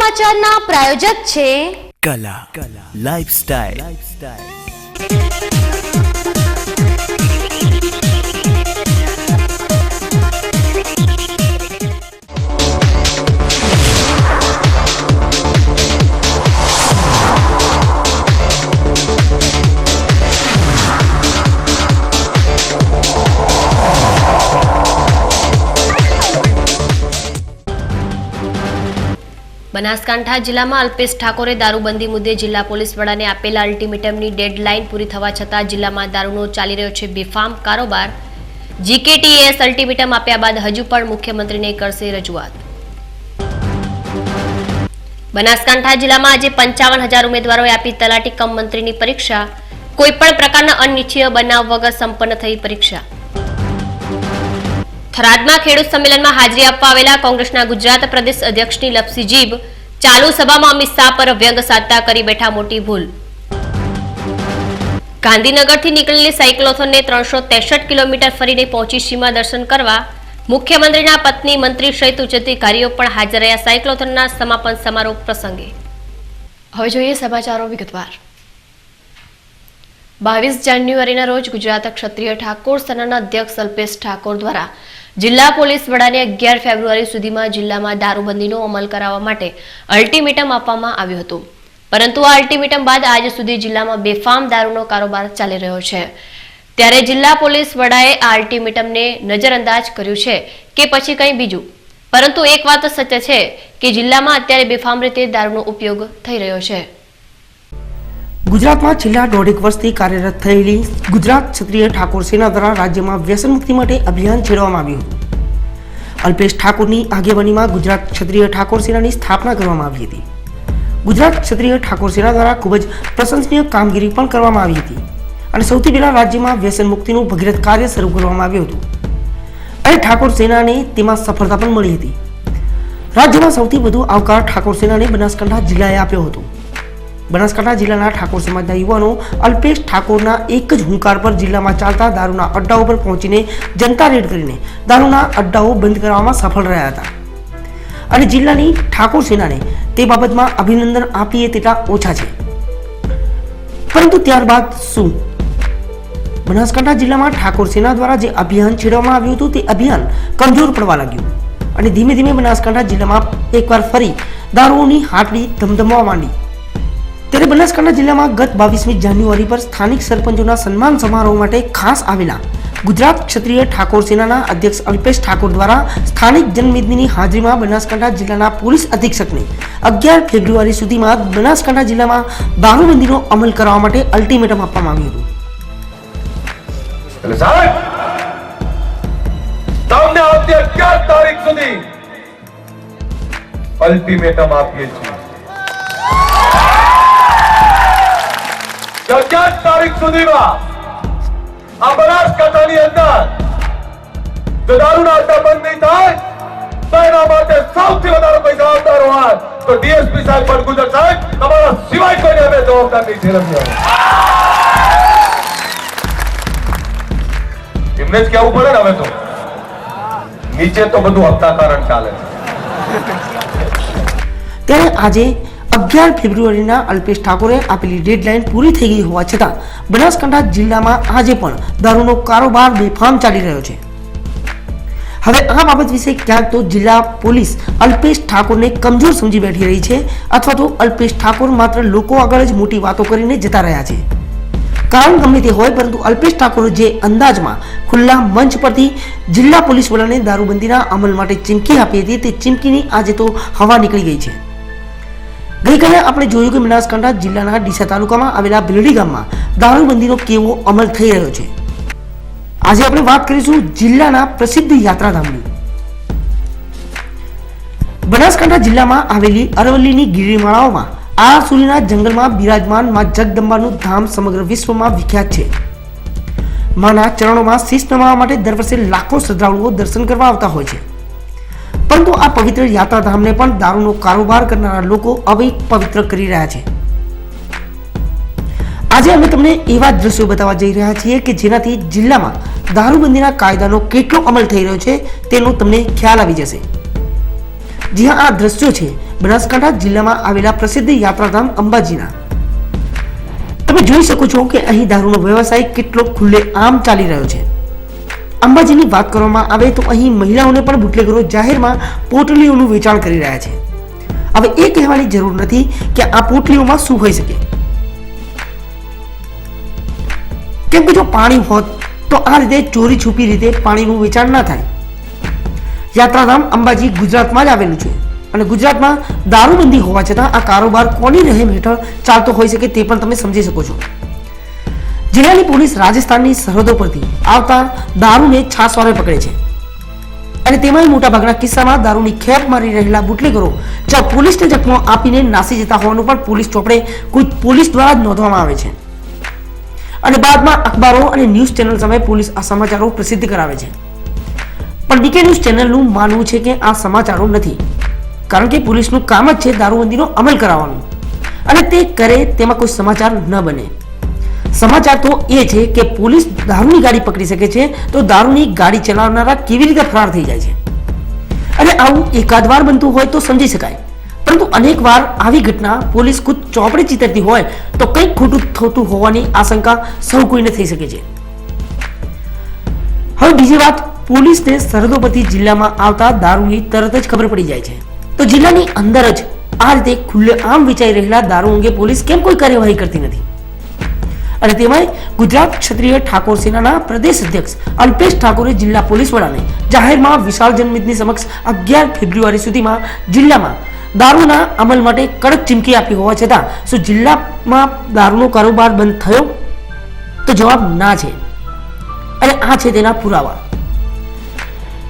સમાચારના પ્રાયોજક છે કલા લાઇફસ્ટાઇલ। બનાસકાંઠા જિલ્લામાં અલ્પેશ ઠાકોરે દારૂબંધી મુદ્દે જિલ્લા પોલીસ વડાને આપેલા અલ્ટિમેટમની ડેડલાઇન પૂરી થવા છતાં જિલ્લામાં દારૂનો ચાલી રહ્યો છે બેફામ કારોબાર। જીકેટીએસ અલ્ટિમેટમ આપ્યા બાદ હજુ પણ મુખ્યમંત્રીને કરશે રજૂઆત। બનાસકાંઠા જિલ્લામાં આજે 55,000 ઉમેદવારોએ આપી તલાટી કમ મંત્રીની પરીક્ષા। કોઈપણ પ્રકારના અનિચ્છનીય બનાવ વગર સંપન્ન થઈ પરીક્ષા। થરાદમાં ખેડૂત સંમેલનમાં હાજરી આપવા આવેલા કોંગ્રેસના ગુજરાત પ્રદેશ અધ્યક્ષની લપસી જીભ। ચાલુ સભામાં અમિત શાહ પર વ્યંગ સાધતા કરી બેઠા મોટી ભૂલ। ગાંધીનગરથી નીકળેલી સાયક્લોથોનને 363 કિલોમીટર ફરીને પહોંચી સીમા દર્શન કરવા। મુખ્યમંત્રીના પત્ની મંત્રી સહિત ઉચ્ચ અધિકારીઓ પણ હાજર રહ્યા સાયક્લોથોનના સમાપન સમારોહ પ્રસંગે। હવે જોઈએ સમાચારો વિગતવાર। 22 જાન્યુઆરીના રોજ ગુજરાત ક્ષત્રિય ઠાકોર સેનાના અધ્યક્ષ અલ્પેશ ઠાકોર દ્વારા જિલ્લા પોલીસ વડાને 11 ફેબ્રુઆરી સુધીમાં જિલ્લામાં દારૂબંધીનો અમલ કરાવવા માટે અલ્ટિમેટમ આપવામાં આવ્યું હતું, પરંતુ આ અલ્ટિમેટમ બાદ આજ સુધી જિલ્લામાં બેફામ દારૂનો કારોબાર ચાલી રહ્યો છે। ત્યારે જિલ્લા પોલીસ વડાએ આ અલ્ટિમેટમને નજરઅંદાજ કર્યું છે કે પછી કંઈ બીજું, પરંતુ એક વાત સત્ય છે કે જિલ્લામાં અત્યારે બેફામ રીતે દારૂનો ઉપયોગ થઈ રહ્યો છે। ગુજરાતમાં છેલ્લા દોઢેક વર્ષથી કાર્યરત થયેલી ગુજરાત ક્ષત્રિય ઠાકોર સેના દ્વારા રાજ્યમાં વ્યસન મુક્તિ માટે અભિયાન છેડવામાં આવ્યું હતું। અલ્પેશ ઠાકોરની આગેવાનીમાં ગુજરાત ક્ષત્રિય ઠાકોર સેનાની સ્થાપના કરવામાં આવી હતી। ગુજરાત ક્ષત્રિય ઠાકોર સેના દ્વારા ખૂબ જ પ્રશંસનીય કામગીરી પણ કરવામાં આવી હતી અને સૌથી પહેલા રાજ્યમાં વ્યસન મુક્તિનું ભગીરથ કાર્ય શરૂ કરવામાં આવ્યું હતું અને ઠાકોર સેનાને તેમાં સફળતા પણ મળી હતી। રાજ્યમાં સૌથી વધુ આવકાર ઠાકોર સેનાને બનાસકાંઠા જિલ્લાએ આપ્યો હતો। બનાસકાંઠા જિલ્લાના ઠાકોર સમાજના યુવાનો અલ્પેશ ઠાકોરના એક જ હુંકાર પર જિલ્લામાં ચાલતા દારૂના અડ્ડાઓ પર પહોંચીને જનતા રેડ કરીને દારૂના અડ્ડાઓ બંધ કરવામાં સફળ રહ્યા હતા અને જિલ્લાની ઠાકોર સેનાને તે બાબતમાં અભિનંદન આપીએ તેટલા ઓછા છે। પરંતુ ત્યારબાદ શું? બનાસકાંઠા જિલ્લામાં ઠાકોર સેના દ્વારા જે અભિયાન છેડવામાં આવ્યું હતું તે અભિયાન કમજોર પડવા લાગ્યું અને ધીમે ધીમે બનાસકાંઠા જિલ્લામાં એકવાર ફરી દારૂની હાટડી ધમધમવા માંડી। ત્યારે બનાસકાંઠા જિલ્લામાં ગત 22મી જાન્યુઆરી પર સ્થાનિક સરપંચોના સન્માન સમારોહ માટે ખાસ આવેલા ગુજરાત ક્ષત્રિય ઠાકોર સેનાના અધ્યક્ષ અલ્પેશ ઠાકોર દ્વારા સ્થાનિક જનમેદનીની હાજરીમાં બનાસકાંઠા જિલ્લાના પોલીસ અધિક્ષકને 11 ફેબ્રુઆરી સુધીમાં બનાસકાંઠા જિલ્લામાં દારૂબંધીનો અમલ કરવા માટે અલ્ટિમેટમ આપવામાં આવ્યું હતું। એટલે સાહેબ તમને આવતી 11 તારીખ સુધી અલ્ટિમેટમ આપીએ છીએ। 11 તારીખ સુધીમાં આ બનાસકાંઠાની અંદર જો દારૂના અડ્ડા બંધ નહીં થાય તો એના માટે સૌથી વધારે કોઈ જવાબદાર હોય તો ડીએસપી સાહેબ બડગુજર સાહેબ, તમારા સિવાય કોઈને અમે જવાબદાર નહીં ઠેરવીએ। એમને જ કહેવું પડે ને, હવે તો નીચે તો બધું હપ્તાકારણ ચાલે છે। ત્યારે આજે 11 ફેબ્રુઆરીના અલ્પેશ ઠાકોરે આપેલી ડેડલાઇન પૂરી થઈ ગઈ હોવા છતાં બનાસકાંઠા જિલ્લામાં આજે પણ દારૂનો કારોબાર બેફામ ચાલી રહ્યો છે। હવે આ બાબત વિશે ક્યાંક તો જિલ્લા પોલીસ અલ્પેશ ઠાકોરને કમજોર સમજી બેઠી રહી છે અથવા તો અલ્પેશ ઠાકોર માત્ર લોકો આગળ જ મોટી વાતો કરીને જતા રહ્યા છે। કારણ ગમે તે હોય, પરંતુ અલ્પેશ ઠાકોરે જે અંદાજમાં ખુલ્લા મંચ પરથી જિલ્લા પોલીસ વડાને દારૂબંધીના અમલ માટે ચીમકી આપી હતી તે ચીમકીની આજે તો હવા નીકળી ગઈ છે। ગઈકાલે આપણે જોયું કે બનાસકાંઠા જિલ્લાના ડીસા તાલુકામાં આવેલા ભીલડી ગામમાં દારૂબંધીનો કેવો અમલ થઈ રહ્યો છે। આજે આપણે વાત કરીશું જિલ્લાના પ્રસિદ્ધ યાત્રાધામની। બનાસકાંઠા જિલ્લામાં આવેલી અરવલ્લીની ગિરિમાળાઓમાં આરસુરીના જંગલમાં બિરાજમાન માં જગદંબાનું ધામ સમગ્ર વિશ્વમાં વિખ્યાત છે। માના ચરણોમાં શીશ નમાવવા માટે દર વર્ષે લાખો શ્રદ્ધાળુઓ દર્શન કરવા આવતા હોય છે, પરંતુ આ પવિત્ર યાત્રાધામને પણ દારૂનો કારોબાર કરનારા લોકો અપવિત્ર કરી રહ્યા છે। આજે અમે તમને એવા દ્રશ્યો બતાવવા જઈ રહ્યા છીએ કે જેનાથી જિલ્લામાં દારૂબંધીના કાયદાનો કેટલો અમલ થઈ રહ્યો છે તેનો તમને ખ્યાલ આવી જશે। જ્યાં આ દ્રશ્યો છે બનાસકાંઠા જિલ્લામાં આવેલા પ્રસિદ્ધ યાત્રાધામ અંબાજીના. તમે જોઈ શકો છો કે અહીં દારૂનો વ્યવસાય કેટલો ખુલ્લે આમ ચાલી રહ્યો છે. અંબાજીની વાત કરવામાં આવે તો અહીં મહિલાઓને પણ બુટલેગરો જાહેરમાં પોટલીઓનું વેચાણ કરી રહ્યા છે. હવે એ કહેવાની જરૂર નથી કે આ પોટલીઓમાં શું હોઈ શકે, કેમ કે જો પાણી હોત તો આ રીતે ચોરી છુપી રીતે પાણીનું વેચાણ ના થાય. યાત્રાધામ અંબાજી ગુજરાતમાં જ આવેલું છે અને ગુજરાતમાં દારૂબંધી હોવા છતાં આ કારોબાર કોની રહેમ હેઠળ ચાલતો હોઈ શકે તે પણ તમે સમજી શકો છો. જિલ્લાની પોલીસ રાજસ્થાનની સરહદો પરથી આવતા દારૂને છાસવારે પકડે છે અને તેમાં મોટાભાગના કિસ્સામાં દારૂની ખેપ મારી રહેલા બુટલેગરો જ્યાં પોલીસને જખમો આપીને નાસી જતા હોવાનું પણ પોલીસ ચોપડે કોઈ પોલીસ દ્વારા જ નોંધવામાં આવે છે અને બાદમાં અખબારો અને ન્યૂઝ ચેનલ સામે પોલીસ આ સમાચારો પ્રસિદ્ધ કરાવે છે. પણ ડીકે ન્યૂઝ ચેનલનું માનવું છે કે આ સમાચારો નથી, કારણ કે પોલીસનું કામ જ છે દારૂબંધીનો અમલ કરાવવાનું અને તે કરે તેમાં કોઈ સમાચાર ન બને. સમાચાર તો એ છે કે પોલીસ દારૂની ગાડી પકડી શકે છે તો દારૂની ગાડી ચલાવનારા કેવી રીતે ફરાર થઈ જાય છે. અને આવું એકાદ વાર બનતું હોય તો સમજી શકાય, પરંતુ અનેક વાર આવી ઘટના પોલીસ ખુદ ચોપડે ચિતરતી હોય તો કંઈક ખોટું થતું હોવાની આશંકા સૌ કોઈને થઈ શકે છે. હવે બીજી વાત, પોલીસને સરહદો પરથી જિલ્લામાં આવતા દારૂની તરત જ ખબર પડી જાય છે, તો જિલ્લાની અંદર જ આ રીતે ખુલ્લે આમ વેચાઈ રહેલા દારૂ અંગે પોલીસ કેમ કોઈ કાર્યવાહી કરતી નથી? અને તેમાંય ગુજરાત ક્ષત્રિય ઠાકોર સેનાના પ્રદેશ અધ્યક્ષ અલ્પેશ ઠાકોરે જિલ્લા પોલીસ વડાને જાહેરમાં વિશાળ જનમેદની સમક્ષ 11 ફેબ્રુઆરી સુધીમાં જિલ્લામાં દારૂના અમલ માટે કડક ચીમકી આપી હોવા છતાં શું જિલ્લામાં દારૂનો કારોબાર બંધ થયો? તો જવાબ ના છે અને આ છે તેના પુરાવા.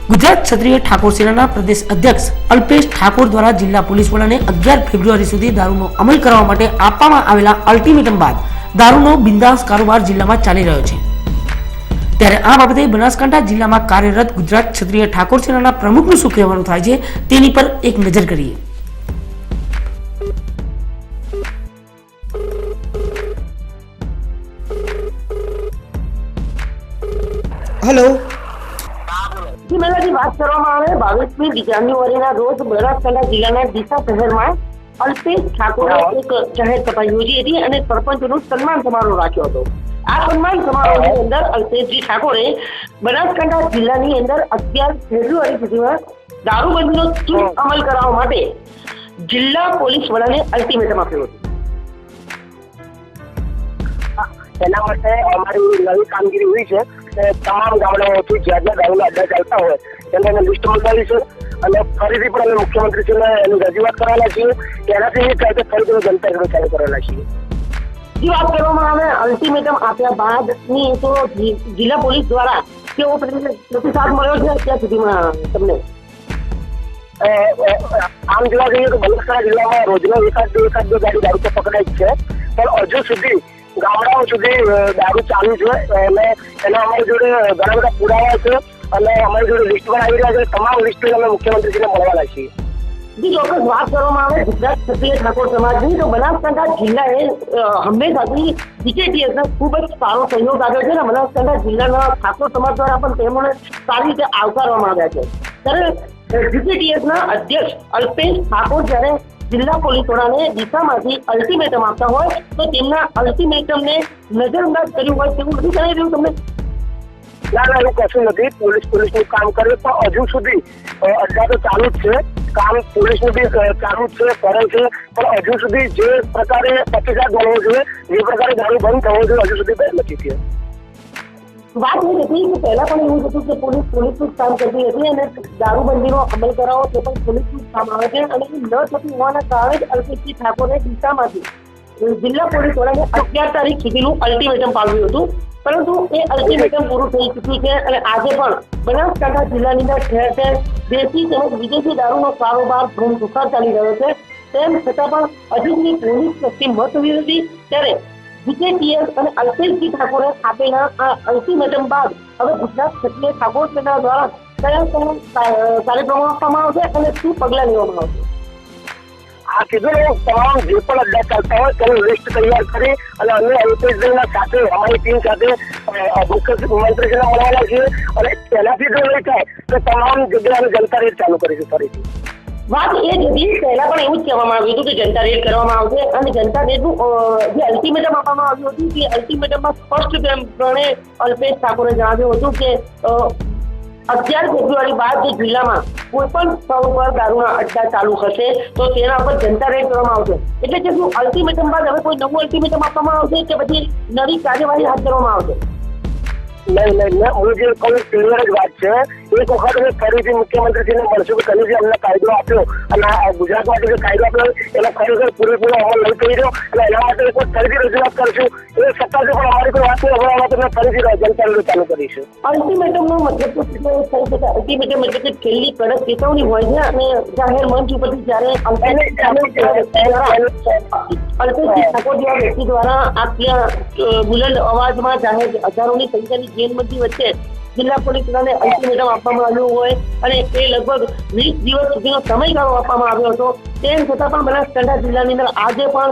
ગુજરાત ક્ષત્રિય ઠાકોર સેનાના પ્રદેશ અધ્યક્ષ અલ્પેશ ઠાકોર દ્વારા જિલ્લા પોલીસ વડાને 11 ફેબ્રુઆરી સુધી દારૂનો અમલ કરવા માટે આપવામાં આવેલા અલ્ટિમેટમ બાદ દારૂનો બિંદાસ કારોબાર જિલ્લામાં ચાલી રહ્યો છે. ત્યારે આ બાબતે બનાસકાંઠા જિલ્લામાં કાર્યરત ગુજરાત ક્ષત્રિય ઠાકોર સેનાના પ્રમુખનું શું કહેવાનું થાય છે તેની પર એક નજર કરીએ. હેલો, વાત કરવામાં આવે 22મી જાન્યુઆરીના રોજ બનાસકાંઠા જિલ્લાના ડીસા શહેરમાં અલ્પેશ ઠાકોરે એક જાહેર સભા યોજી હતી અને સરપંચનું સન્માન સમારોહ રાખ્યો હતો. આ સન્માન સમારોહની અંદર અલ્પેશજી ઠાકોરે બનાસકાંઠા જિલ્લાની અંદર 11 ફેબ્રુઆરી સુધીમાં દારૂબંધીનો ચુસ્ત અમલ કરાવવા માટે જિલ્લા પોલીસ વડાને અલ્ટિમેટમ આપ્યું હતું. એના માટે અમારી નવી કામગીરી હોય છે કે તમામ ગામડાઓથી જ્યાં જ્યાં દારૂના અડ્ડા ચાલતા હોય તેને લિસ્ટ મંગાવીશું અને ફરીથી પણ અમે મુખ્યમંત્રીશ્રીને એની રજૂઆત કરેલા છીએ. એનાથી એ કહે કે ફરીથી જનતા ચાલુ કરેલા છીએ. જે વાત કરવામાં આવે અલ્ટિમેટમ આપ્યા બાદની તો જિલ્લા પોલીસ દ્વારા કેવો પ્રતિસાદ મળ્યો છે અત્યાર સુધીમાં તમને? આમ જોવા જઈએ તો બનાસકાંઠા જિલ્લામાં રોજનો એકાદ બે ગાડી દારૂ તો પકડાય જ છે, પણ હજુ સુધી ગામડાઓ સુધી દારૂ ચાલુ છે અને એના અમારી જોડે ઘણા બધા પુરાવા છે અને અમારી જોડે લિસ્ટ પણ આવી રહ્યા છે. તમામ લિસ્ટ અમે મુખ્યમંત્રીશ્રીને મળવાના છીએ. જે ચોક્કસ વાત કરવામાં આવે ગુજરાત ક્ષત્રિય ઠાકોર સમાજની તો બનાસકાંઠા જિલ્લાએ હંમેશાથી જીકેટીએસને ખૂબ જ સારો સહયોગ આપ્યો છે અને બનાસકાંઠા જિલ્લાના ઠાકોર સમાજ દ્વારા પણ તેમને સારી રીતે આવકારવામાં આવ્યા છે. ત્યારે જીકેટીએસના અધ્યક્ષ અલ્પેશ ઠાકોર જ્યારે જિલ્લા પોલીસ વડાને દિશામાંથી અલ્ટિમેટમ આપતા હોય તો તેમના અલ્ટિમેટમને નજરઅંદાજ કર્યું હોય તેવું નથી જણાઈ રહ્યું તમને? ના, એવું કશું નથી. પોલીસનું કામ કરે પણ હજુ સુધી અડ્ડા તો ચાલુ જ છે. કામ પોલીસનું બી ચાલુ જ છે, કરે છે, પણ હજુ સુધી જે પ્રકારે પ્રતિસાદ મળવો જોઈએ, જે પ્રકારે દારૂ બંધ થવો જોઈએ, હજુ સુધી બંધ નથી થયો. વાત એ હતી કે પહેલા પણ એવું હતું કે પોલીસનું જ કામ કરતી હતી અને દારૂબંધીનો અમલ કરાવો તે પણ પોલીસનું જ કામ આવે છે અને એ ન થતું હોવાના કારણે જ અલ્પેશજી ઠાકોરે દિશામાંથી જિલ્લા પોલીસ વડાને 11 તારીખ સુધીનું અલ્ટિમેટમ પાડ્યું હતું, પરંતુ એ અલ્ટિમેટમ પૂરું થઈ ચૂક્યું છે અને આજે પણ બનાસકાંઠા જિલ્લાની અંદર ઠેર ઠેર દેશી તેમજ વિદેશી દારૂનો કારોબાર ધૂમધુકાર ચાલી રહ્યો છે. તેમ છતાં પણ હજુ સુધી પોલીસ શક્તિ મળી નથી. ત્યારે જીકેટીએસ અને અલ્પેશજી ઠાકોરે આપેલા આ અલ્ટિમેટમ બાદ હવે ગુજરાત ક્ષત્રિય ઠાકોર સેના દ્વારા કયા કાર્યક્રમો આપવામાં આવશે અને શું પગલાં લેવામાં આવશે? આ કીધું ને, તમામ જે પણ અડ્ડા ચાલતા હોય તેનું લિસ્ટ તૈયાર કરી અને અમે અલ્પેશભાઈના સાથે અમારી ટીમ સાથે મુખ્યમંત્રીશ્રીને મળવાના છીએ અને તેનાથી જો નહીં થાય તો તમામ જગ્યાએ જનતા રેડ ચાલુ કરીશું ફરીથી. વાત એ જ હતી, પહેલા પણ એવું જ કહેવામાં આવ્યું હતું કે જનતા રેડ કરવામાં આવશે અને જનતા રેડનું જે અલ્ટિમેટમ આપવામાં આવ્યું હતું તે અલ્ટિમેટમમાં સ્પષ્ટપણે અલ્પેશ ઠાકોરે જણાવ્યું હતું કે 11 ફેબ્રુઆરી બાદ જે જિલ્લામાં કોઈ પણ સ્થળ પર દારૂના અડ્ડા ચાલુ હશે તો તેના પર જનતા રેડ કરવામાં આવશે. એટલે કે શું અલ્ટિમેટમ બાદ હવે કોઈ નવું અલ્ટિમેટમ આપવામાં આવશે કે પછી નવી કાર્યવાહી હાથ ધરવામાં આવશે? નહીં, હું જે કહું ક્લિયર જ વાત છે. એક વખત અમે ફરીથી મુખ્યમંત્રીજીને મળશું કે તમે જે અમને કાયદો આપ્યો અને ગુજરાત માટે જે કાયદો આપ્યો એનો ખરેખર પૂરેપૂરો અમલ નહીં કરી દો અને એના માટે એક વખત ફરીથી રજૂઆત કરશું. એ સત્તાથી પણ અમારી કોઈ વાત નહીં, હવે આમાં તમે ફરીથી જનતા રેડ ચાલુ કરીશું. અલ્ટિમેટમનો મતલબ તો થઈ શકે. અલ્ટિમેટમ એટલે કે છેલ્લી કડક ચેતવણી હોય છે અને જાહેર મંચ ઉપરથી જ્યારે અલ્પેશ ઠાકોર જેવા વ્યક્તિ દ્વારા આટલા બુલંદ અવાજમાં જાહેર હજારોની સંખ્યાની જેલમંદી વચ્ચે જિલ્લા પોલીસ વડાને અલ્ટિમેટમ આપવામાં આવ્યું હોય અને એ લગભગ 20 દિવસ સુધીનો સમયગાળો આપવામાં આવ્યો હતો, તેમ છતાં પણ બનાસકાંઠા જિલ્લાની અંદર આજે પણ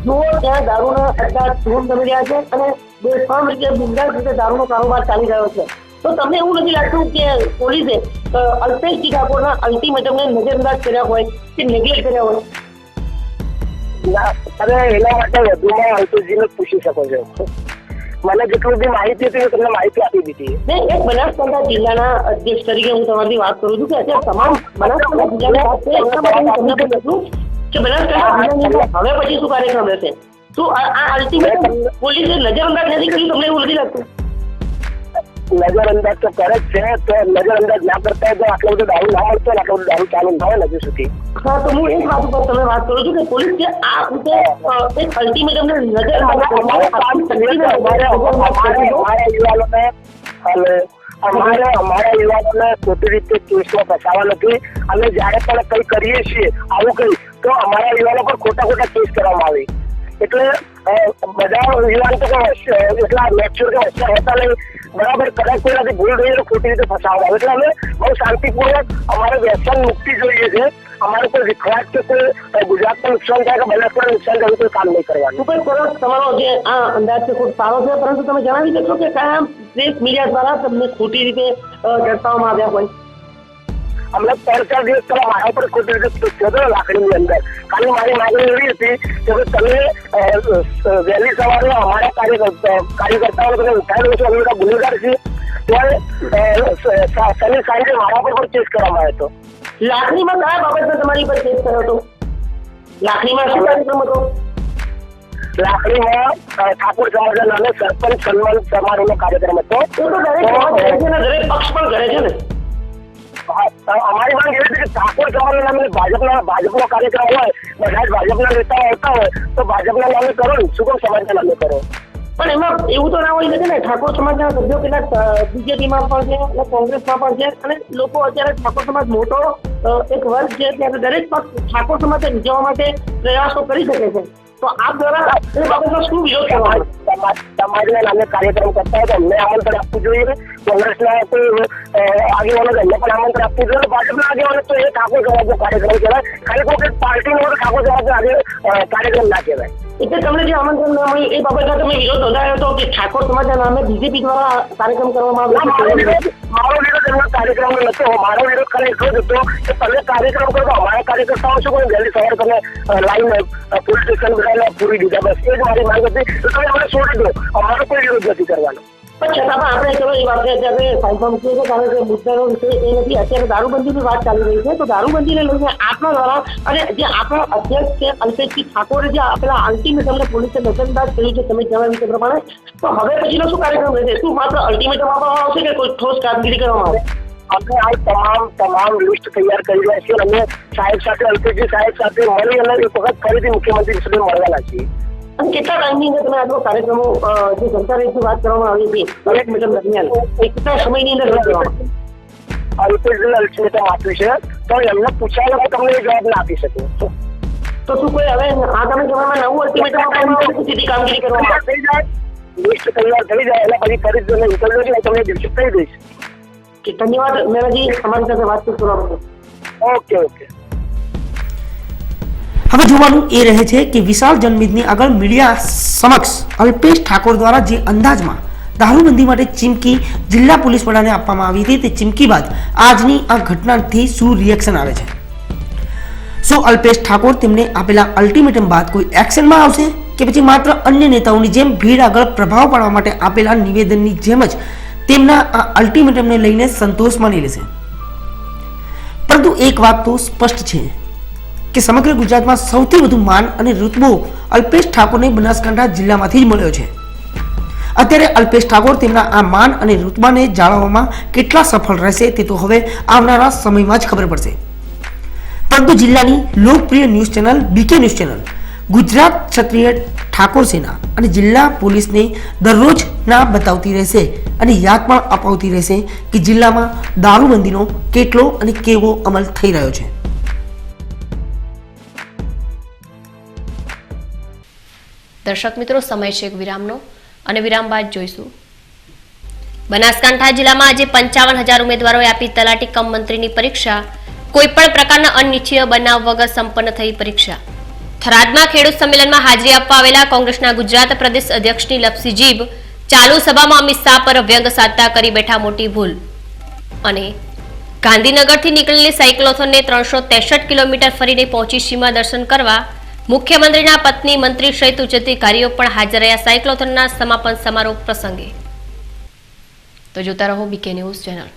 જુઓ ત્યાં દારૂના અડ્ડા ધૂમ જમી રહ્યા છે અને બેફામ રીતે બિંદાસ રીતે દારૂનો કારોબાર ચાલી રહ્યો છે. તો તમને એવું નથી લાગતું કે પોલીસે અલ્પેશજી ઠાકોરના અલ્ટિમેટમને નજરઅંદાજ કર્યા હોય કે નેગ્લેક્ટ કર્યા હોય? તમે એના માટે વધુમાં અલ્પેશજીને પૂછી શકો છો. મને જેટલી બી માહિતી હતી તમને માહિતી આપી દીધી. એક બનાસકાંઠા જિલ્લાના અધ્યક્ષ તરીકે હું તમારી વાત કરું છું કે અત્યારે તમામ બનાસકાંઠા જિલ્લાની વાત છે એટલા માટે હું તમને પૂછું કે બનાસકાંઠા જિલ્લાની હવે પછી શું કાર્યક્રમ રહેશે? શું આ અલ્ટિમેટમ પોલીસે નજરઅંદાજ નથી કરી? તમને એવું નથી લાગતું? નજરઅંદાજ તો કરે જ છે, તો નજરઅંદાજ ના કરતા હોય તો આટલો બધો દારૂ ના મળતો ને આટલો બધો દારૂ ચાલુ ના હોય હજુ સુધી. હા, તો હું એક વાત ઉપર તમે વાત કરું છું કે પોલીસ જે આ રીતે એક અલ્ટિમેટમને અમારા યુવાનોને ખોટી રીતે કેસમાં ફસાવા નથી. અમે જયારે પણ કઈ કરીએ છીએ આવું કઈ તો અમારા યુવાનો પર ખોટા કેસ કરવામાં આવે. એટલે બધા યુવાન તો એટલા મેચ્યોર કે હોશિયાર હોતા નહીં. બરાબર, કદાચ કોઈનાથી ભૂલ થઈ તો ખોટી રીતે ફસાવવા આવે. એટલે અમે બહુ શાંતિપૂર્વક અમારે વ્યસન મુક્તિ જોઈએ છે. અમારે કોઈ વિખવાટ કે કોઈ ગુજરાતને નુકસાન થાય કે બનાસકાંઠાને નુકસાન થાય કોઈ કામ નહીં કરવાનું. સુપર સરસ, તમારો જે આ અંદાજ છે ખૂબ સારો છે, પરંતુ તમે જણાવી શકશો કે કયા પ્રેસ મીડિયા દ્વારા તમને ખોટી રીતે દર્શાવવામાં આવ્યા હોય? હમણાં 3-4 દિવસ પહેલા મારા પર ખોટી રીતે થયો લાકડીની અંદર. ખાલી મારી માંગણી એવી હતી કે તમે વહેલી સવારે અમારા કાર્યકર્તાઓને તમે ઉઠાવી છો, અમે બધા ગુનેગાર છીએ, તો શનિ સાંજે મારા પર પણ કેસ કરવામાં આવ્યો હતો. લાકડીમાં કયા બાબતમાં તમારી પર કેસ કર્યો હતો? લાકડીમાં શું કાર્યક્રમ હતો? લાકડીમાં ઠાકોર સમાજના નામે સરપંચ સન્માન સમારોહનો કાર્યક્રમ હતો. એ તો દરેક સમાજ કરે છે ને, દરેક પક્ષ પણ કરે છે ને. અમારી માંગ એવી હતી કે ઠાકોર સમાજના નામે ભાજપનો કાર્યક્રમ હોય, બધા જ ભાજપના નેતાઓ આવતા હોય તો ભાજપના નામે કરો ને, શું કેમ સમાજના નામે કરો? પણ એમાં એવું તો ના હોય શકે ને, ઠાકોર સમાજના સભ્યો કેટલાક બીજેપીમાં પણ છે અને કોંગ્રેસમાં પણ છે અને લોકો અત્યારે ઠાકોર સમાજ મોટો એક વર્ગ છે, ત્યારે દરેક પક્ષ ઠાકોર સમાજને રીઝવવા માટે પ્રયાસો કરી શકે છે. તો આપ દ્વારા એ બાબતનો શું વિરોધ કરવાનો? સમાજના નામે કાર્યક્રમ કરતા હોય તો અમને આમંત્રણ આપવું જોઈએ. કોંગ્રેસના કોઈ આગેવાનો એમને પણ આમંત્રણ આપવું જોઈએ. ભાજપના આગેવાનો તો એ ઠાકોર સમાજનો કાર્યક્રમ કહેવાય. ખાલી કોઈ પાર્ટીનો ઠાકોર સમાજનો કાર્યક્રમ ના કહેવાય. એટલે તમને જે આમંત્રણ ના મળ્યું એ બાબતમાં તમે વિરોધ નોંધાયો હતો કે ઠાકોર સમાજના નામે બીજેપી દ્વારા કાર્યક્રમ કરવામાં આવ્યો? મારો વિરોધ એમના કાર્યક્રમ નતો. મારો વિરોધ ખાલી એટલો જ હતો કે તમે કાર્યક્રમ કરો તો અમારા કાર્યકર્તાઓ શું કોઈ વહેલી સવારે તમે લાઈન પોલીસ સ્ટેશન બધાને પૂરી દીધા. બસ એ જ મારી માંગ હતી. તો તમે અમને છોડી દો, અમારો કોઈ વિરોધ નથી કરવાનો. પણ છતાં પણ આપણે ચલો એ વાત અત્યારે સાઈડમાં મૂકીએ છીએ, કારણ કે મુદ્દાનો વિષય એ નથી. અત્યારે દારૂબંધીની વાત ચાલી રહી છે, તો દારૂબંધીને લઈને આપના દ્વારા અને જે આપણા અધ્યક્ષ છે અલ્પેશજી ઠાકોરે જે આપેલા અલ્ટિમેટમને પોલીસે નજરઅંદાજ કર્યું છે તમે જણાવ્યું તે પ્રમાણે, તો હવે પછીનો શું કાર્યક્રમ રહેશે? શું માત્ર અલ્ટિમેટમ આપવામાં આવશે કે કોઈ ઠોસ કામગીરી કરવામાં આવશે? અમે તમામ લિસ્ટ તૈયાર કરી રહ્યા છીએ. અમે સાહેબ સાથે અલ્પેશજી સાહેબ સાથે મળી અને એક વખત ફરીથી મુખ્યમંત્રી સુધી મળવાના છીએ. અને કેટલા ટાઈમની અંદર તમે આટલો કાર્યક્રમો જે જનતા રેડની વાત કરવામાં આવી હતી અલ્ટિમેટમ દરમિયાન એ કેટલા સમયની અંદર રદ કરવામાં? અલ્પેશજીને અલ્ટિમેટમ આપ્યું છે તો એમને પૂછાયેલો કે તમને જવાબ ના આપી શકું. તો શું કોઈ હવે આગામી સમયમાં નવું અલ્ટિમેટમ આપવામાં આવશે કે સીધી કામગીરી કરવામાં થઈ જાય, લિસ્ટ તૈયાર થઈ જાય એટલે પછી ફરી ઇન્ટરવ્યુ છે તમને દિવસે કહી દઈશ. ધન્યવાદ મેરાજી, અમારી સાથે વાતચીત કરવા માટે. ઓકે. હવે જોવાનું એ રહે છે કે વિશાળ જનમેદની આગળ મીડિયા સમક્ષ અલ્પેશ ઠાકોર દ્વારા જે અંદાજમાં દારૂબંધી માટે ચીમકી જિલ્લા પોલીસ વડાને આપવામાં આવી હતી તે ચીમકી બાદ આજની આ ઘટનાથી શું રિએક્શન આવે છે શું અલ્પેશ ઠાકોર તેમને આપેલા અલ્ટિમેટમ બાદ કોઈ એક્શનમાં આવશે કે પછી માત્ર અન્ય નેતાઓની જેમ ભીડ આગળ પ્રભાવ પાડવા માટે આપેલા નિવેદનની જેમ જ તેમના આ અલ્ટિમેટમને લઈને સંતોષ માની લેશે? પરંતુ એક વાત તો સ્પષ્ટ છે કે સમગ્ર ગુજરાતમાં સૌથી વધુ માન અને રુતબો અલ્પેશ ઠાકોરને બનાસકાંઠા જિલ્લામાંથી જ મળ્યો છે. અત્યારે અલ્પેશ ઠાકોર તેમના આ માન અને રુતબાને જાળવવામાં કેટલા સફળ રહેશે તે તો હવે આવનારા સમયમાં જ ખબર પડશે. પરંતુ જિલ્લાની લોકપ્રિય news channel BK news channel Gujarat Kshatriya Thakor સેના અને જિલ્લા પોલીસને દરરોજ ના બતાવતી રહેશે અને યાદ પણ અપાવતી રહેશે કે જિલ્લામાં દારૂબંધીનો કેટલો અને કેવો અમલ થઈ રહ્યો છે. દર્શક મિત્રો, સમય છે એક વિરામનો અને વિરામ બાદ જોઈશું. બનાસકાંઠા જિલ્લામાં આજે 55,000 ઉમેદવારોએ આપી તલાટી કમ મંત્રીની પરીક્ષા. કોઈ પણ પ્રકારના અનિચ્છનીય બનાવ વગર સંપન્ન થઈ પરીક્ષા. થરાદમાં ખેડૂત સંમેલનમાં હાજરી આપવા આવેલા કોંગ્રેસના ગુજરાત પ્રદેશ અધ્યક્ષની લપસી જીભ. ચાલુ સભામાં અમિત શાહ પર વ્યંગ સાધતા કરી બેઠા મોટી ભૂલ. અને ગાંધીનગરથી નીકળેલી સાયક્લોથોનને 363 કિલોમીટર ફરીને પહોંચી સીમા દર્શન કરવા. મુખ્યમંત્રીના પત્ની, મંત્રી સહિત ઉચ્ચ અધિકારીઓ પણ હાજર રહ્યા સાયક્લોથોનના સમાપન સમારોહ પ્રસંગે. તો જોતા રહો બીકે ન્યૂઝ ચેનલ.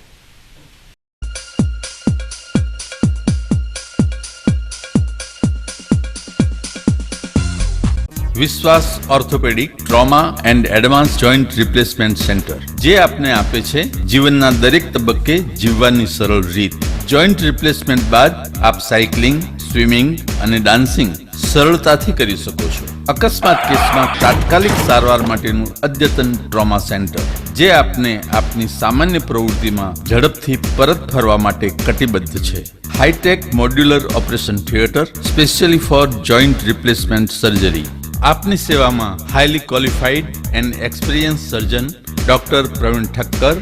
વિશ્વાસ orthopaedic trauma and advance joint replacement centre, જે આપને આપે છે જીવનના દરેક તબક્કે જીવવાની સરળ રીત. જોઈન્ટ રિપ્લેસમેન્ટ બાદ આપ સાયકલિંગ, સ્વિમિંગ અને ડાન્સિંગ સરળતાથી કરી શકો છો. અકસ્માત કેસમાં તાત્કાલિક સારવાર માટેનું અદ્યતન ટ્રોમા સેન્ટર, જે આપને આપની સામાન્ય પ્રવૃત્તિમાં ઝડપથી પરત ફરવા માટે કટિબદ્ધ છે. High tech modular operation theatre specially for joint replacement surgery. આપની સેવામાં highly qualified and experience surgeon doctor Pravin Thakkar,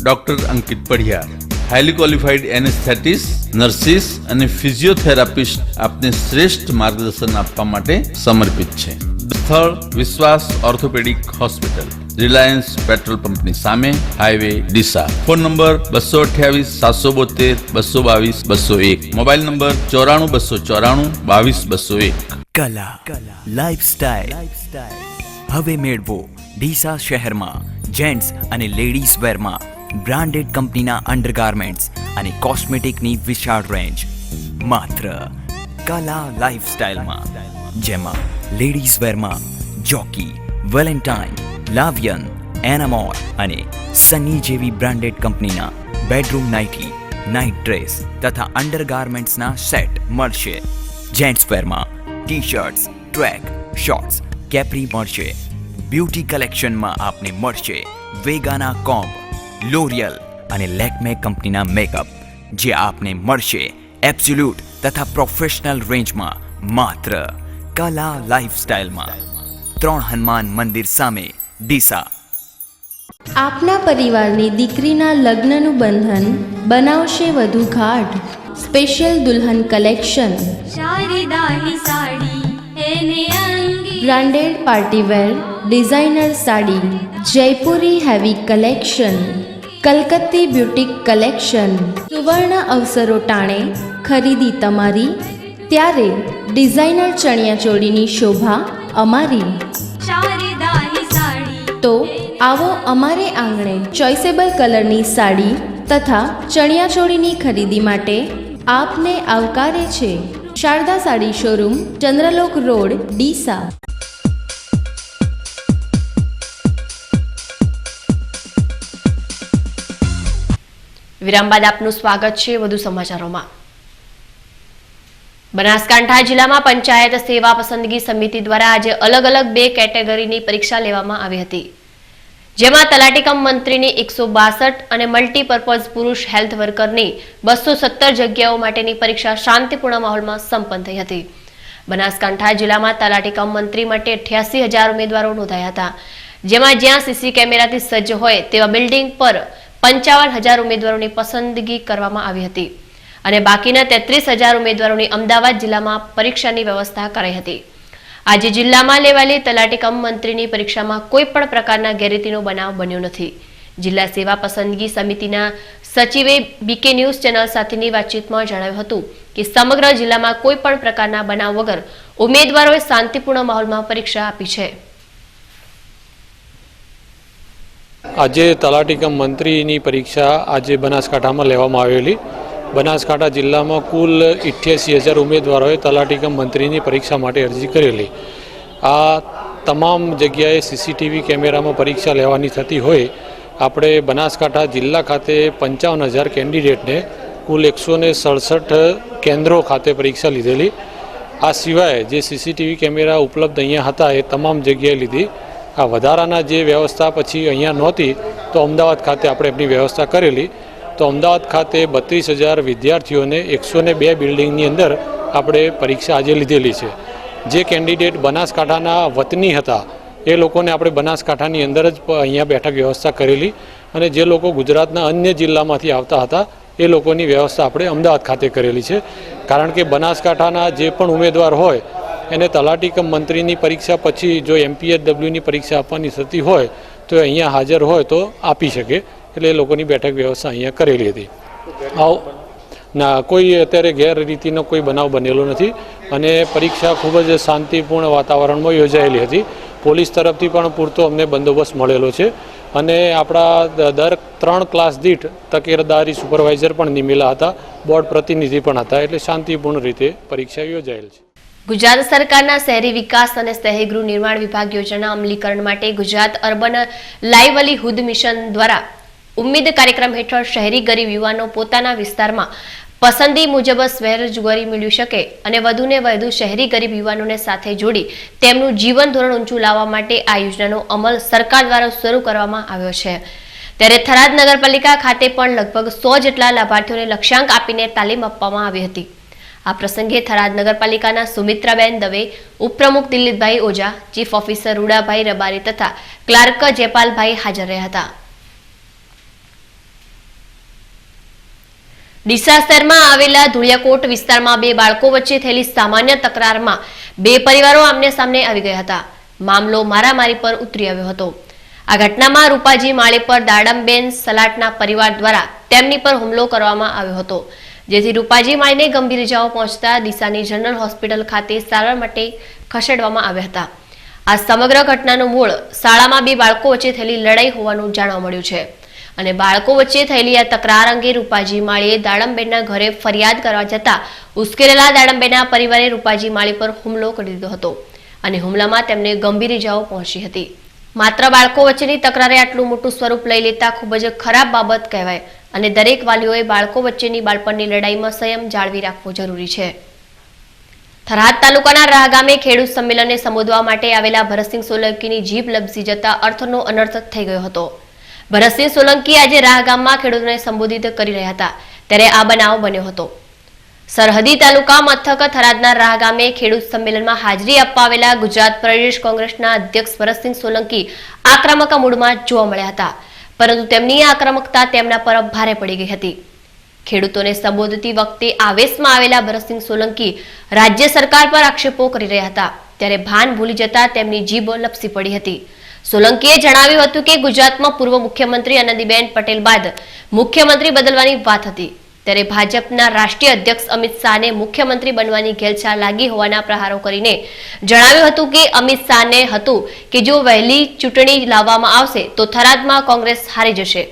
doctor Ankit Padhiyar, highly qualified anaesthetist, nurses અને ફિઝિયોથેરાપિસ્ટ આપને શ્રેષ્ઠ માર્ગદર્શન આપવા માટે સમર્પિત છે. સ્થળ વિશ્વાસ ઓર્થોપેડિક હોસ્પિટલ, રિલાયન્સ પેટ્રોલ પંપની સામે, highway Deesa. Phone number 228 772 222 201. Mobile number 94 294 22 201. કલા લાઇફસ્ટાઇલ હવે મેળવો ડીસા શહેરમાં જેન્ટ્સ અને લેડીઝ વેરમાં બ્રાન્ડેડ કંપનીના અંડરગાર્મેન્ટ્સ અને કોસ્મેટિકની વિશાળ રેન્જ માત્ર કલા લાઇફસ્ટાઇલમાં, જેમાં લેડીઝ વેરમાં જોકી, વેલેન્ટાઇન, લાવિયન, એનામોર અને સની જેવી બ્રાન્ડેડ કંપનીના બેડરૂમ નાઇટી, નાઇટ ડ્રેસ તથા અંડરગાર્મેન્ટ્સના સેટ મળશે. જેન્ટ્સ વેરમાં ટી-શર્ટ્સ, ટ્રેક, શોર્ટ્સ, કેપ્રી મળશે. બ્યુટી કલેક્શનમાં આપને મળશે વેગાના કોમ્બ, લોરિયલ અને લેકમે કંપનીના મેકઅપ, જે આપને મળશે એબ્સોલ્યુટ તથા પ્રોફેશનલ રેન્જમાં માત્ર કલા લાઇફસ્ટાઇલમાં. 3 હનુમાન મંદિર સામે, ડીસા. આપના પરિવારની દીકરીના લગ્નનું બંધન બનાવશે વધુ ગાઢ. સ્પેશિયલ દુલ્હન collection, branded partywear designer sari, જયપુરી હેવી કલેક્શન, કલકત્તી બ્યુટીક કલેક્શન. સુવર્ણ અવસરો ટાણે ખરીદી તમારી, ત્યારે ડિઝાઇનર ચણિયાચોળીની શોભા અમારી. તો આવો અમારે આંગણે ચોઇસેબલ કલરની સાડી તથા ચણિયાચોળીની ખરીદી માટે આપને આવકારે છે શારદા સાડી શોરૂમ, ચંદ્રલોક રોડ, ડીસા. વિરામ બાદ આપનું સ્વાગત છે વધુ સમાચારોમાં. બનાસકાંઠા જિલ્લામાં પંચાયત સેવા પસંદગી સમિતિ દ્વારા આજે અલગ અલગ 2 કેટેગરીની પરીક્ષા લેવામાં આવી હતી, જેમાં તલાટી કમ મંત્રીની 162 અને મલ્ટીપર્પઝ પુરુષ હેલ્થ વર્કરની 217 જગ્યાઓ માટેની પરીક્ષા શાંતિપૂર્ણ માહોલમાં સંપન્ન થઈ હતી. બનાસકાંઠા જિલ્લામાં તલાટી કમ મંત્રી માટે 88,000 ઉમેદવારો નોંધાયા હતા, જેમાં જ્યાં સીસી કેમેરાથી સજ્જ હોય તેવા બિલ્ડિંગ પર 55,000 ઉમેદવારોની પસંદગી કરવામાં આવી હતી અને બાકીના 33,000 ઉમેદવારોની અમદાવાદ જિલ્લામાં પરીક્ષાની વ્યવસ્થા કરાઈ હતી. આજે જિલ્લામાં લેવાયેલી તલાટી કમ મંત્રીની પરીક્ષામાં કોઈ પણ પ્રકારના ગેરરીતિનો બનાવ બન્યો નથી. જિલ્લા સેવા પસંદગી સમિતિના સચિવે બીકે ન્યૂઝ ચેનલ સાથેની વાતચીતમાં જણાવ્યું હતું કે સમગ્ર જિલ્લામાં કોઈ પણ પ્રકારના બનાવ વગર ઉમેદવારોએ શાંતિપૂર્ણ માહોલમાં પરીક્ષા આપી છે. આજે તલાટી કમ મંત્રીની પરીક્ષા આજે બનાસકાંઠામાં લેવામાં આવેલી. બનાસકાંઠા જિલ્લામાં કુલ 88,000 ઉમેદવારોએ તલાટી કમ મંત્રીની પરીક્ષા માટે અરજી કરેલી. આ તમામ જગ્યાએ સીસીટીવી કેમેરામાં પરીક્ષા લેવાની થતી હોય. આપણે બનાસકાંઠા જિલ્લા ખાતે 55,000 કેન્ડિડેટને કુલ 167 કેન્દ્રો ખાતે પરીક્ષા લીધેલી. આ સિવાય જે સીસીટીવી કેમેરા ઉપલબ્ધ અહીંયા હતા એ તમામ જગ્યાએ લીધી. આ વધારાના જે વ્યવસ્થા પછી અહીંયા નહોતી તો અમદાવાદ ખાતે આપણે એમની વ્યવસ્થા કરેલી. તો અમદાવાદ ખાતે 32,000 વિદ્યાર્થીઓને 102 બિલ્ડિંગની અંદર આપણે પરીક્ષા આજે લીધેલી છે. જે કેન્ડિડેટ બનાસકાંઠાના વતની હતા એ લોકોને આપણે બનાસકાંઠાની અંદર જ અહીંયા બેઠક વ્યવસ્થા કરેલી અને જે લોકો ગુજરાતના અન્ય જિલ્લામાંથી આવતા હતા એ લોકોની વ્યવસ્થા આપણે અમદાવાદ ખાતે કરેલી છે. કારણ કે બનાસકાંઠાના જે પણ ઉમેદવાર હોય એને તલાટી કમ મંત્રીની પરીક્ષા પછી જો MPHWની પરીક્ષા આપવાની થતી હોય તો અહીંયા હાજર હોય તો આપી શકે. એટલે એ લોકોની બેઠક વ્યવસ્થા અહીંયા કરેલી હતી. ના, કોઈ અત્યારે ગેરરીતિનો કોઈ બનાવ બનેલો નથી અને પરીક્ષા ખૂબ જ શાંતિપૂર્ણ વાતાવરણમાં યોજાયેલી હતી. પોલીસ તરફથી પણ પૂરતો અમને બંદોબસ્ત મળેલો છે અને આપણા દર 3 ક્લાસ દીઠ તકેદારી સુપરવાઇઝર પણ નિમેલા હતા, બોર્ડ પ્રતિનિધિ પણ હતા. એટલે શાંતિપૂર્ણ રીતે પરીક્ષા યોજાયેલ છે. ગુજરાત સરકારના શહેરી વિકાસ અને શહેરી ગૃહ નિર્માણ વિભાગ યોજના અમલીકરણ માટે ગુજરાત અર્બન લાઇવલીહુડ મિશન દ્વારા ઉમ્મીદ કાર્યક્રમ હેઠળ શહેરી ગરીબ યુવાનો પોતાના વિસ્તારમાં પસંદી મુજબ સ્વરોજગારી મેળવી શકે અને વધુને વધુ શહેરી ગરીબ યુવાનોને સાથે જોડી તેમનું જીવન ધોરણ ઊંચું લાવવા માટે આ યોજનાનો અમલ સરકાર દ્વારા શરૂ કરવામાં આવ્યો છે. ત્યારે થરાદ નગરપાલિકા ખાતે પણ લગભગ 100 જેટલા લાભાર્થીઓને લક્ષ્યાંક આપીને તાલીમ આપવામાં આવી હતી. આ પ્રસંગે થરાદ નગરપાલિકાના સુમિત્રાબેન દવે, ઉપપ્રમુખ દિલીપભાઈ ઓઝા, ચીફ ઓફિસર રૂડાભાઈ રબારી તથા ક્લાર્ક જયપાલભાઈ હાજર રહ્યા હતા. ડીસા શહેરમાં આવેલા ધુળિયાકોટ વિસ્તારમાં 2 બાળકો વચ્ચે થયેલી સામાન્ય તકરારમાં 2 પરિવારો આમને સામને આવી ગયા હતા. મામલો મારામારી પર ઉતરી આવ્યો હતો. આ ઘટનામાં રૂપાજી માળી પર દાડમબેન સલાટના પરિવાર દ્વારા તેમની પર હુમલો કરવામાં આવ્યો હતો, જેથી રૂપાજી માળીને ગંભીર ઇજાઓ પહોંચતા ડીસાની જનરલ હોસ્પિટલ ખાતે સારવાર માટે ખસેડવામાં આવ્યા હતા. આ સમગ્ર ઘટનાનું મૂળ શાળામાં 2 બાળકો વચ્ચે થયેલી લડાઈ હોવાનું જાણવા મળ્યું છે અને બાળકો વચ્ચે થયેલી આ તકરાર અંગે રૂપાજી માળીએ દાડમબેનના ઘરે ફરિયાદ કરવા જતા ઉશ્કેરેલા દાડમબેનના પરિવારે રૂપાજી માળી પર હુમલો કરી દીધો હતો અને હુમલામાં તેમને ગંભીર ઇજાઓ પહોંચી હતી. માત્ર બાળકો વચ્ચેની તકરારે આટલું મોટું સ્વરૂપ લઈ લેતા ખૂબ જ ખરાબ બાબત કહેવાય અને દરેક વાલીઓએ બાળકો વચ્ચેની બાળપણની લડાઈમાં સંયમ જાળવી રાખવો જરૂરી છે. થરાદ તાલુકાના રાહ ગામે ખેડૂત સંમેલનને સંબોધવા માટે આવેલા ભરતસિંહ સોલંકીની જીભ લપસી જતા અર્થનો અનર્થ થઈ ગયો હતો. ભરતસિંહ સોલંકી આજે રાહ ગામમાં ખેડૂતોને સંબોધિત કરી રહ્યા હતા ત્યારે આ બનાવ બન્યો હતો. સરહદી તાલુકા મથક થરાદના રાહ ગામે ખેડૂત સંમેલનમાં હાજરી આપવા આવેલા ગુજરાત પ્રદેશ કોંગ્રેસના અધ્યક્ષ ભરતસિંહ સોલંકી આક્રમક મૂડમાં જોવા મળ્યા હતા, પરંતુ તેમની આક્રમકતા તેમના પર ભારે પડી ગઈ હતી. ખેડૂતોને સંબોધતી વખતે આવેશમાં આવેલા ભરતસિંહ સોલંકી રાજ્ય સરકાર પર આક્ષેપો કરી રહ્યા હતા ત્યારે ભાન ભૂલી જતા તેમની જીભ લપસી પડી હતી. સોલંકીએ જણાવ્યું હતું કે ગુજરાતમાં પૂર્વ મુખ્યમંત્રી આનંદીબેન પટેલ બાદ મુખ્યમંત્રી બદલવાની વાત હતી ત્યારે ભાજપના રાષ્ટ્રીય અધ્યક્ષ અમિત શાહને મુખ્યમંત્રી બનવાની ઘેલછા લાગી હોવાના પ્રહારો કરીને જણાવ્યું હતું કે અમિત શાહને હતું કે જો વહેલી ચૂંટણી લાવવામાં આવશે તો થરાદમાં કોંગ્રેસ હારી જશે.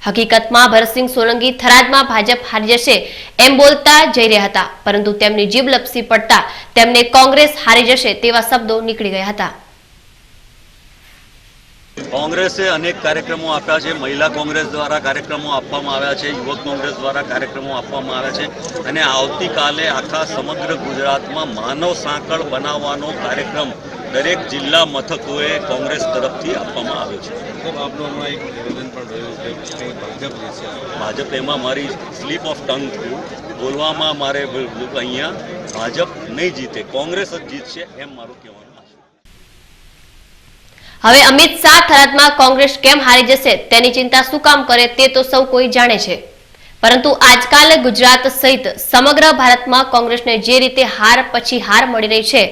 હકીકતમાં ભરતસિંહ સોલંકી થરાદમાં ભાજપ હારી જશે એમ બોલતા જઈ રહ્યા હતા, પરંતુ તેમની જીભ લપસી પડતા તેમને કોંગ્રેસ હારી જશે તેવા શબ્દો નીકળી ગયા હતા. કોંગ્રેસે અનેક કાર્યક્રમો આપ્યા છે. મહિલા કોંગ્રેસ દ્વારા કાર્યક્રમો આપવામાં આવ્યા છે, યુવક કોંગ્રેસ દ્વારા કાર્યક્રમો આપવામાં આવ્યા છે અને આવતીકાલે આખા સમગ્ર ગુજરાતમાં માનવ સાંકળ બનાવવાનો કાર્યક્રમ દરેક જિલ્લા મથકોએ કોંગ્રેસ તરફથી આપવામાં આવ્યો છે. ભાજપ એમાં મારી સ્લીપ ઓફ ટંગ થયું, બોલવામાં મારે અહીંયા ભાજપ નહીં જીતે, કોંગ્રેસ જ જીતશે એમ મારું કહેવાનું. હવે અમિત શાહ થરાદમાં કોંગ્રેસ કેમ હારી જશે તેની ચિંતા શું કામ કરે તે તો સૌ કોઈ જાણે છે, પરંતુ આજકાલ ગુજરાત સહિત સમગ્ર ભારતમાં કોંગ્રેસને જે રીતે હાર પછી હાર મળી રહી છે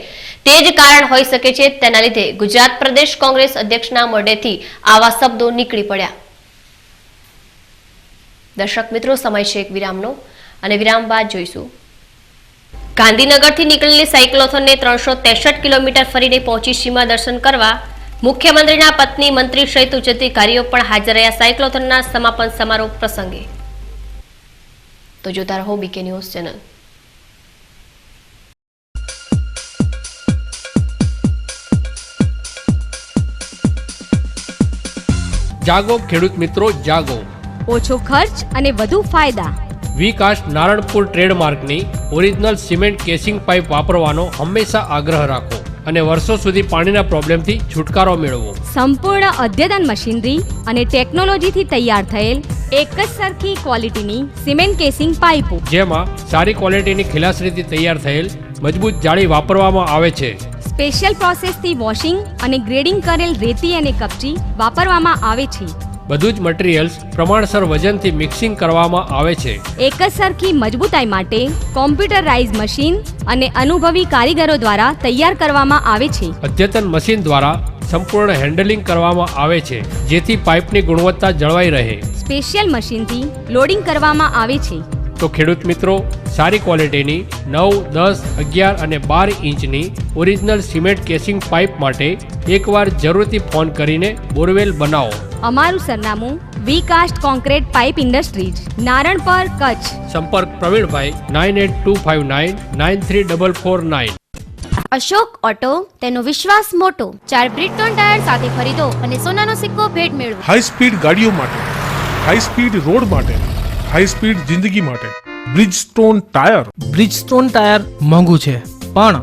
તે જ કારણ હોઈ શકે છે. તેના લીધે ગુજરાત પ્રદેશ કોંગ્રેસ અધ્યક્ષના મોઢેથી આવા શબ્દો નીકળી પડ્યા. દર્શક મિત્રો, સમય છે એક વિરામનો અને વિરામ બાદ જોઈશું ગાંધીનગરથી નીકળેલી સાયક્લોથોનને 363 કિલોમીટર ફરીને પહોંચી સીમા દર્શન કરવા મુખ્યમંત્રીના પત્ની, મંત્રી સહિત ઉચ્ચ અધિકારીઓ પણ હાજર રહ્યા સાયક્લોથોનના સમાપન સમારોહ પ્રસંગે. તો જોતા રહો બીકે ન્યૂઝ ચેનલ. જાગો ખેડૂત મિત્રો જાગો. ઓછો ખર્ચ અને વધુ ફાયદા. વિકાસ Naranpur ટ્રેડમાર્કની original cement casing pipe વાપરવાનો હંમેશા આગ્રહ રાખો અને વર્ષો સુધી પાણીના પ્રોબ્લેમથી છુટકારો મેળવો. સંપૂર્ણ અદ્યતન મશીનરી અને ટેકનોલોજીથી તૈયાર થયેલ એક જ સરખી ક્વોલિટીની સિમેન્ટ કેસિંગ પાઇપો, જેમાં સારી ક્વોલિટીની ખિલાસરીથી તૈયાર થયેલ મજબૂત જાળી વાપરવામાં આવે છે. સ્પેશિયલ પ્રોસેસથી વોશિંગ અને ગ્રેડિંગ કરેલ રેતી અને કપચી વાપરવામાં આવે છે. બધું જ મટીરીયલ્સ પ્રમાણસર વજનથી મિક્સિંગ કરવામાં આવે છે. એક જ સરખી મજબૂતાઈ માટે કોમ્પ્યુટરાઇઝ મશીન અને અનુભવી કારીગરો દ્વારા તૈયાર કરવામાં આવે છે. અદ્યતન મશીન દ્વારા સંપૂર્ણ હેન્ડલિંગ કરવામાં આવે છે, જેથી પાઇપની ગુણવત્તા જળવાઈ રહે. સ્પેશિયલ મશીનથી લોડિંગ કરવામાં આવે છે. તો ખેડૂત મિત્રો, સારી ક્વોલિટીની 9, 10, 11 અને 12 ઇંચની ઓરિજિનલ સિમેન્ટ કેસિંગ પાઇપ માટે એકવાર જરૂરથી ફોન કરીને બોરવેલ બનાવો. અમારું સરનામું વિકાસ્ટ કોન્ક્રીટ પાઇપ ઇન્ડસ્ટ્રીઝ, નારણપર, કચ્છ. સંપર્ક પ્રવીણભાઈ 9825993449. અશોક ઓટો, તેનો વિશ્વાસ મોટો. 4 બ્રિટોન ટાયર સાથે ખરીદો અને સોનાનો સિક્કો ભેટ મેળવો. હાઈ સ્પીડ ગાડીઓ માટે, હાઈ સ્પીડ રોડ માટે, હાઈ સ્પીડ જિંદગી માટે બ્રિજસ્ટોન ટાયર. બ્રિજસ્ટોન ટાયર મોંઘું છે પણ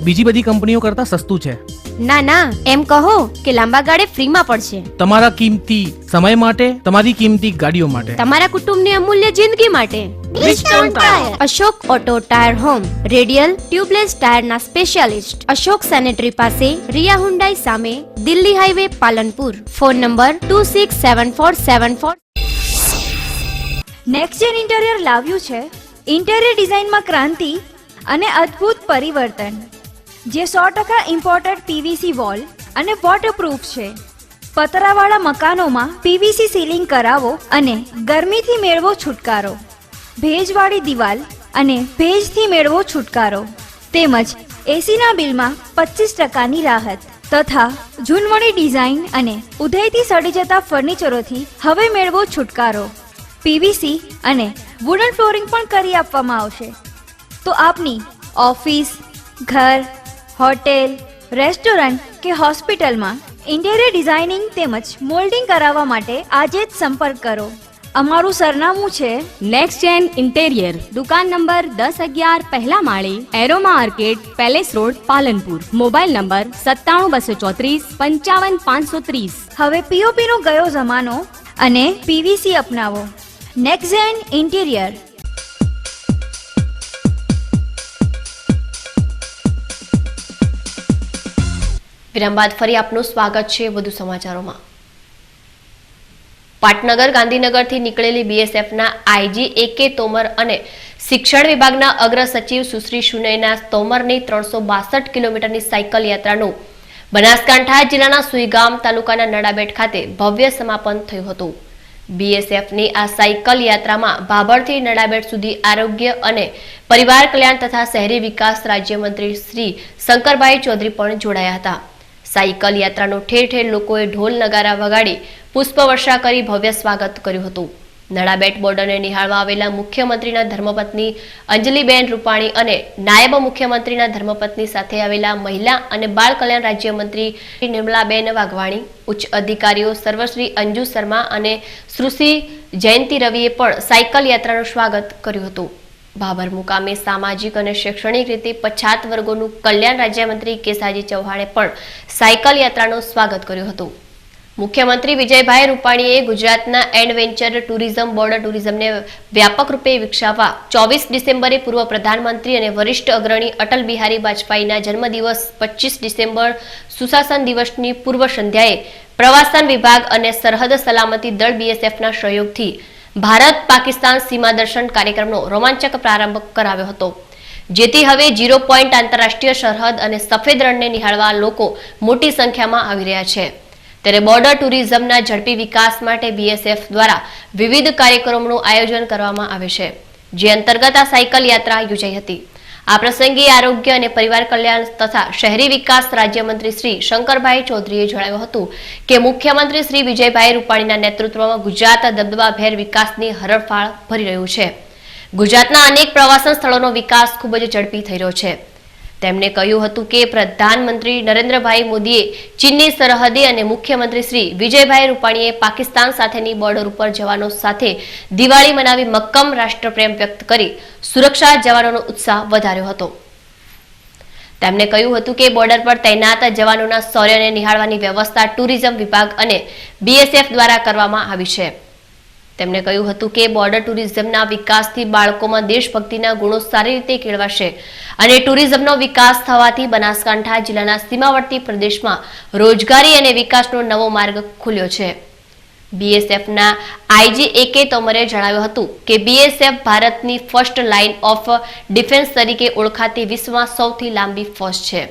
બીજી બધી કંપનીઓ કરતા સસ્તું છે. ના ના, એમ કહો કે લાંબા ગાળે ફ્રીમાં પડશે. તમારા કિંમતી સમય માટે, તમારી કિંમતી ગાડીઓ માટે, તમારા કુટુંબની અમૂલ્ય જિંદગી માટે. Bridgestone tyre. Ashok auto tyre home, radial tubeless ટાયરના સ્પેશિયાલિસ્ટ. અશોક સેનેટરી પાસે, રિયા હુન્ડાઈ સામે, Delhi highway, Palanpur. Phone number 267474. Nextgen interior લાવ્યું છે ઇન્ટિરિયર ડિઝાઇનમાં ક્રાંતિ અને અદ્ભુત પરિવર્તન, જે 100% ઇમ્પોર્ટેડ પીવીસી વોલ અને વોટરપ્રૂફ છે. પતરાવાળા મકાનોમાં પીવીસી સીલિંગ કરાવો અને ગરમીથી મેળવો છુટકારો. ભેજવાળી દિવાલ અને ભેજથી મેળવો છુટકારો. તેમજ એસીના બિલમાં 25%ની રાહત તથા ઝૂનવણી ડિઝાઇન અને ઉધઈથી સડી જતા ફર્નિચરોથી હવે મેળવો છુટકારો. પીવીસી અને વુડન ફ્લોરિંગ પણ કરી આપવામાં આવશે. તો આપની ઓફિસ, ઘર, હોટેલ, રેસ્ટોરન્ટ કે હોસ્પિટલમાં ઇન્ટિરિયર ડિઝાઇનિંગ તેમજ મોલ્ડિંગ કરાવવા માટે આજે જ સંપર્ક કરો. અમારું સરનામું છે નેક્સ્ટજેન ઇન્ટિરિયર, દુકાન નંબર 1011, પહેલા માળે, aroma arcade, palace road, Palanpur. Mobile number 97 234 55 530. હવે પીઓપીનો ગયો જમાનો અને પીવીસી અપનાવો. નેક્સ્ટજેન ઇન્ટિરિયર. વિરામ બાદ ફરી આપનું સ્વાગત છે વધુ સમાચારોમાં. પાટનગર ગાંધીનગરથી નીકળેલી બીએસએફના આઈજી AK તોમર અને શિક્ષણ વિભાગના અગ્ર સચિવ સુશ્રી સુનયના તોમરની 362 કિલોમીટરની સાયકલ યાત્રાનું બનાસકાંઠા જિલ્લાના સુઈગામ તાલુકાના નડાબેટ ખાતે ભવ્ય સમાપન થયું હતું. બીએસએફની આ સાયકલ યાત્રામાં ભાભરથી નડાબેટ સુધી આરોગ્ય અને પરિવાર કલ્યાણ તથા શહેરી વિકાસ રાજ્યમંત્રી શ્રી શંકરભાઈ ચૌધરી પણ જોડાયા હતા. સાયકલ યાત્રાનું ઠેર ઠેર લોકોએ ઢોલ નગારા વગાડી પુષ્પવર્ષા કરી ભવ્ય સ્વાગત કર્યું હતું. નડાબેટ બોર્ડરને નિહાળવા આવેલા મુખ્યમંત્રીના ધર્મપત્ની અંજલિબેન રૂપાણી અને નાયબ મુખ્યમંત્રીના ધર્મપત્ની સાથે આવેલા મહિલા અને બાળ કલ્યાણ રાજ્યમંત્રી નિર્મલાબેન વાઘવાણી, ઉચ્ચ અધિકારીઓ સર્વશ્રી અંજુ શર્મા અને સુશ્રી જયંતિ રવિએ પણ સાયકલ યાત્રાનું સ્વાગત કર્યું હતું. ભાભર મુકામે સામાજિક અને શૈક્ષણિક રીતે પછાત વર્ગોનું કલ્યાણ રાજ્યમંત્રી કેસાજી ચૌહાણે પણ સાયકલ યાત્રાનું સ્વાગત કર્યું હતું. મુખ્યમંત્રી વિજયભાઈ રૂપાણીએ ગુજરાતના એડવેન્ચર ટુરિઝમ બોર્ડ ટુરિઝમને વ્યાપક રૂપે વિકસાવવા 24 ડિસેમ્બરે પૂર્વ પ્રધાનમંત્રી અને વરિષ્ઠ અગ્રણી અટલ બિહારી વાજપેયીના જન્મદિવસ 25 ડિસેમ્બર સુશાસન દિવસની પૂર્વ સંધ્યાએ પ્રવાસન વિભાગ અને સરહદ સલામતી દળ BSFના સહયોગથી ભારત પાકિસ્તાન સીમા દર્શન કાર્યક્રમનો રોમાંચક પ્રારંભ કરાવ્યો હતો, જેથી હવે 0 પોઈન્ટ આંતરરાષ્ટ્રીય સરહદ અને સફેદ રણને નિહાળવા લોકો મોટી સંખ્યામાં આવી રહ્યા છે. ત્યારે બોર્ડર ટુરિઝમના ઝડપી વિકાસ માટે BSF દ્વારા વિવિધ કાર્યક્રમોનું આયોજન કરવામાં આવે છે, જે અંતર્ગત આ સાયકલ યાત્રા યોજાઈ હતી. આ પ્રસંગે આરોગ્ય અને પરિવાર કલ્યાણ તથા શહેરી વિકાસ રાજ્યમંત્રી શ્રી શંકરભાઈ ચૌધરીએ જણાવ્યું હતું કે મુખ્યમંત્રી શ્રી વિજયભાઈ રૂપાણીના નેતૃત્વમાં ગુજરાત દબદબાભેર વિકાસની હરણફાળ ભરી રહ્યું છે. ગુજરાતના અનેક પ્રવાસન સ્થળોનો વિકાસ ખૂબ જ ઝડપી થઈ રહ્યો છે. તેમણે કહ્યું હતું કે પ્રધાનમંત્રી નરેન્દ્રભાઈ મોદીએ ચીનની સરહદે અને મુખ્યમંત્રી શ્રી વિજયભાઈ રૂપાણીએ પાકિસ્તાન સાથેની બોર્ડર ઉપર જવાનો સાથે દિવાળી મનાવી મક્કમ રાષ્ટ્રપ્રેમ વ્યક્ત કરી સુરક્ષા જવાનોનો ઉત્સાહ વધાર્યો હતો. તેમણે કહ્યું હતું કે બોર્ડર પર તૈનાત જવાનોના શૌર્યને નિહાળવાની વ્યવસ્થા ટુરિઝમ વિભાગ અને BSF દ્વારા કરવામાં આવી છે. તેમણે કહ્યું હતું કે બોર્ડર ટુરિઝમના વિકાસથી બાળકોમાં દેશભક્તિના ગુણો સારી રીતે કેળવાશે અને ટુરિઝમનો વિકાસ થવાથી બનાસકાંઠા જિલ્લાના સીમાવર્તી પ્રદેશમાં રોજગારી અને વિકાસનો નવો માર્ગ ખુલ્યો છે. BSFના IG AK તોમરે જણાવ્યું હતું કે BSF ભારતની ફર્સ્ટ લાઇન ઓફ ડિફેન્સ તરીકે ઓળખાતી વિશ્વમાં સૌથી લાંબી ફોજ છે.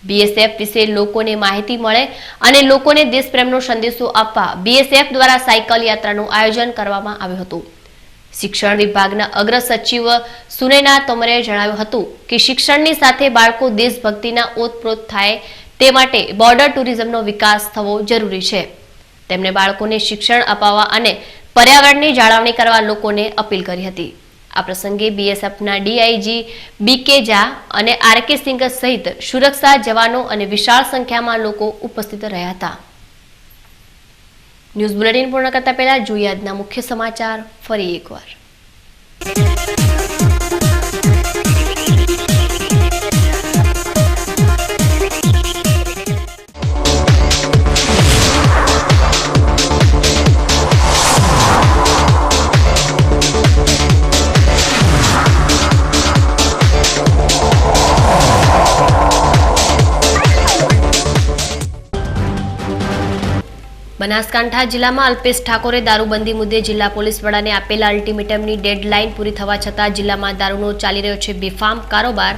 BSF વિશે લોકોને માહિતી મળે અને લોકોને દેશપ્રેમનો સંદેશો આપવા BSF દ્વારા સાયકલ યાત્રાનું આયોજન કરવામાં આવ્યું હતું. શિક્ષણ વિભાગના અગ્ર સચિવ સુનૈના તોમરે જણાવ્યું હતું કે શિક્ષણની સાથે બાળકો દેશભક્તિના ઓતપ્રોત થાય તે માટે બોર્ડર ટુરિઝમનો વિકાસ થવો જરૂરી છે. તેમણે બાળકોને શિક્ષણ અપાવવા અને પર્યાવરણની જાળવણી કરવા લોકોને અપીલ કરી હતી. આ પ્રસંગે BSFના DIG BK ઝા અને RK સિંઘ સહિત સુરક્ષા જવાનો અને વિશાળ સંખ્યામાં લોકો ઉપસ્થિત રહ્યા હતા. ન્યૂઝ બુલેટિન પૂર્ણ કરતા પહેલા જોઈએ આજના મુખ્ય સમાચાર ફરી એકવાર. બનાસકાંઠા જિલ્લામાં અલ્પેશ ઠાકોરે દારૂબંધી મુદ્દે જિલ્લા પોલીસ વડાને આપેલા અલ્ટિમેટમની ડેડલાઇન પૂરી થવા છતાં જિલ્લામાં દારૂનો ચાલી રહ્યો છે બેફામ કારોબાર.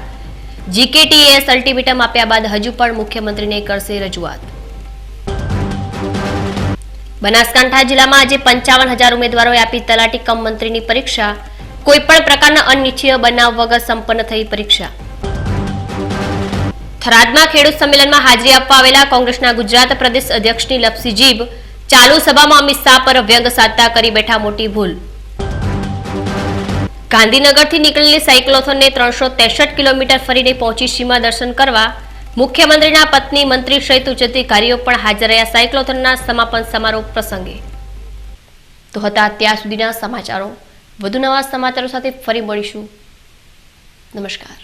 GKTS અલ્ટિમેટમ આપ્યા બાદ હજુ પણ મુખ્યમંત્રીને કરશે રજૂઆત. બનાસકાંઠા જિલ્લામાં આજે 55,000 ઉમેદવારોએ આપી તલાટી કમ મંત્રીની પરીક્ષા. કોઈપણ પ્રકારના અનિચ્છનીય બનાવ વગર સંપન્ન થઈ પરીક્ષા. થરાદમાં ખેડૂત સંમેલનમાં હાજરી આપવા આવેલા કોંગ્રેસના ગુજરાત પ્રદેશ અધ્યક્ષની લપસી જીભ. ચાલુ સભામાં અમિત શાહ પર વ્યંગ સાધતા કરી બેઠા મોટી ભૂલ. ગાંધીનગરથી નીકળેલી સાયક્લોથોનને 363 કિલોમીટર ફરીને પહોંચી સીમા દર્શન કરવા. મુખ્યમંત્રીના પત્ની મંત્રી સહિત ઉચ્ચ અધિકારીઓ પણ હાજર રહ્યા સાયક્લોથોનના સમાપન સમારોહ પ્રસંગે. તો હતા અત્યાર સુધીના સમાચારો. વધુ નવા સમાચારો સાથે ફરી મળીશું. નમસ્કાર.